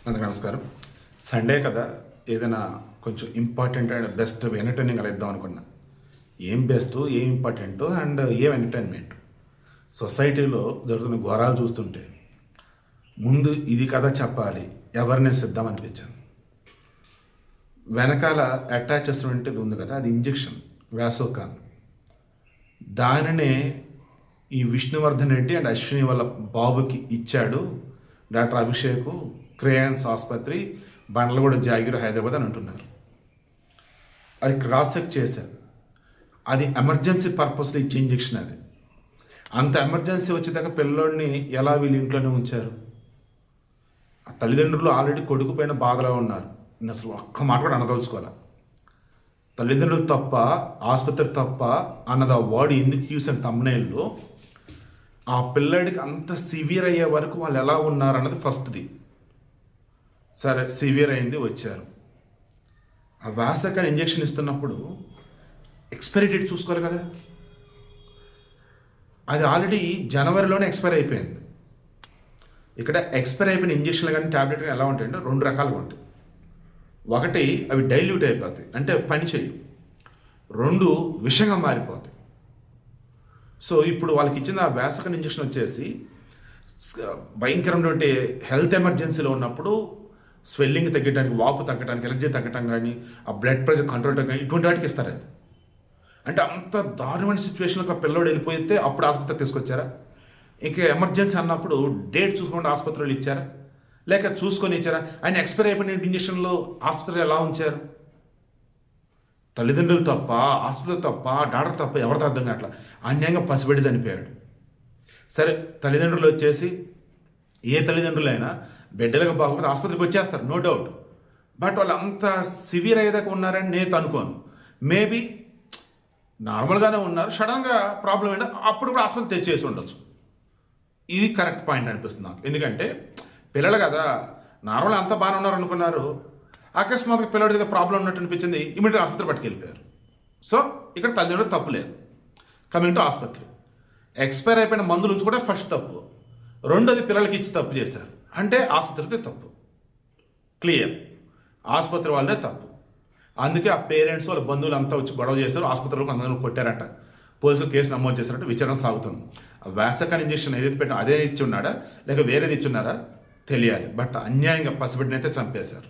అందరికీ నమస్కారం. సండే కదా, ఏదైనా కొంచెం ఇంపార్టెంట్ అండ్ బెస్ట్ ఎంటర్టైనింగ్ అలా ఇద్దాం అనుకున్నా. ఏం బెస్ట్, ఏం ఇంపార్టెంట్ అండ్ ఏం ఎంటర్టైన్మెంట్. సొసైటీలో జరుగుతున్న ఘోరాలు చూస్తుంటే ముందు ఇది కదా చెప్పాలి, అవేర్నెస్ ఇద్దాం అనిపించింది. వెనకాల అటాచ్ చేసినటువంటిది ఉంది కదా, అది ఇంజెక్షన్, వ్యాసోకాన్. దానినే ఈ విష్ణువర్ధన్ రెడ్డి అండ్ అశ్విని వాళ్ళ బాబుకి ఇచ్చాడు డాక్టర్ అభిషేక్, క్రేయన్స్ ఆసుపత్రి, బండ్లగూడ జాగిర్, హైదరాబాద్ అని అంటున్నారు. అది క్రాస్ చెక్ చేశారు. అది ఎమర్జెన్సీ పర్పస్లో ఇచ్చే ఇంజెక్షన్. అది అంత ఎమర్జెన్సీ వచ్చేదాకా పిల్లోడిని ఎలా వీళ్ళు ఇంట్లోనే ఉంచారు? ఆ తల్లిదండ్రులు ఆల్రెడీ కొడుకు పైన బాధలో ఉన్నారు. నేను అసలు ఒక్క మాట కూడా అనదలుచుకోవాలి. తల్లిదండ్రులు తప్ప, ఆసుపత్రి తప్ప అన్నది ఆ వాడు ఎందుకు చూసిన తమ్మునేళ్ళు. ఆ పిల్లాడికి అంత సివియర్ అయ్యే వరకు వాళ్ళు ఎలా ఉన్నారు అన్నది ఫస్ట్ది. సరే, సివియర్ అయింది, వచ్చారు. ఆ వ్యాసకాన్ ఇంజెక్షన్ ఇస్తున్నప్పుడు ఎక్స్పైరీ డేట్ చూసుకోవాలి కదా. అది ఆల్రెడీ జనవరిలోనే ఎక్స్పైర్ అయిపోయింది. ఇక్కడ ఎక్స్పైర్ అయిపోయిన ఇంజక్షన్లు కానీ ట్యాబ్లెట్ కానీ ఎలా ఉంటాయంటే రెండు రకాలుగా ఉంటాయి. ఒకటి, అవి డైల్యూట్ అయిపోతాయి, అంటే పని చేయవు. రెండు, విషంగా మారిపోతాయి. సో ఇప్పుడు వాళ్ళకి ఇచ్చిన ఆ వ్యాసకాన్ ఇంజక్షన్ వచ్చేసి భయంకరమైనటువంటి హెల్త్ ఎమర్జెన్సీలో ఉన్నప్పుడు స్వెల్లింగ్ తగ్గడానికి, వాపు తగ్గడానికి, ఎలర్జీ తగ్గటం కానీ, ఆ బ్లడ్ ప్రెషర్ కంట్రోల్ కానీ, ఇటువంటి వాటికి ఇస్తారు. అది అంటే అంత దారుణమైన సిచ్యువేషన్లో ఒక పిల్లోడు వెళ్ళిపోతే అప్పుడు ఆసుపత్రికి తీసుకొచ్చారా? ఇంకా ఎమర్జెన్సీ అన్నప్పుడు డేట్ చూసుకోకుండా ఆసుపత్రిలో ఇచ్చారా? లేక చూసుకొని ఇచ్చారా? ఆయన ఎక్స్పైర్ అయిపోయిన ఇంజక్షన్లో ఆసుపత్రిలో ఎలా ఉంచారు? తల్లిదండ్రులు తప్ప, ఆసుపత్రి తప్ప, డాక్టర్ తప్ప, ఎవరితో అర్థం కావట్లా. అన్యాయంగా పసిబిడ్డ చనిపోయాడు. సరే, తల్లిదండ్రులు వచ్చేసి ఏ తల్లిదండ్రులైనా బిడ్డలకు బాగోకపోతే ఆసుపత్రికి వచ్చేస్తారు, నో డౌట్. బట్ వాళ్ళు అంత సివియర్ అయ్యేదాకా ఉన్నారని నేను అనుకోను. మేబీ నార్మల్గానే ఉన్నారు, సడన్గా ప్రాబ్లం ఏంటో అప్పుడు కూడా ఆసుపత్రి తెచ్చేసి ఉండొచ్చు. ఇది కరెక్ట్ పాయింట్ అనిపిస్తుంది నాకు. ఎందుకంటే పిల్లలు కదా, నార్మల్గా అంతా బాగానే ఉన్నారు అనుకున్నారు, అకస్మాత్తుగా పిల్లడి దగ్గర ప్రాబ్లం ఉన్నట్టు అనిపించింది, ఇమీడియట్గా ఆసుపత్రి పట్టుకెళ్ళిపోయారు. సో ఇక్కడ తల్లిదండ్రులు తప్పు లేదు. కమింగ్ టు ఆసుపత్రి, ఎక్స్పైర్ అయిపోయిన మందులు ఉంచుకుంటే ఫస్ట్ తప్పు. రెండోది, పిల్లలకి ఇచ్చి తప్పు చేశారు అంటే ఆసుపత్రిదే తప్పు. క్లియర్, ఆసుపత్రి వాళ్ళదే తప్పు. అందుకే ఆ పేరెంట్స్ వాళ్ళ బంధువులు అంతా వచ్చి గొడవ చేశారు, ఆసుపత్రిలో అందరూ కొట్టారట, పోలీసులు కేసు నమోదు చేశారంటే విచారణ సాగుతుంది. ఆ వ్యాసకాన్ ఇంజక్షన్ ఏదైతే పెట్టినా అదే ఇచ్చి ఉన్నాడా లేక వేరేది ఇచ్చున్నారా తెలియాలి. బట్ అన్యాయంగా పసిబిడ్డనైతే చంపేశారు.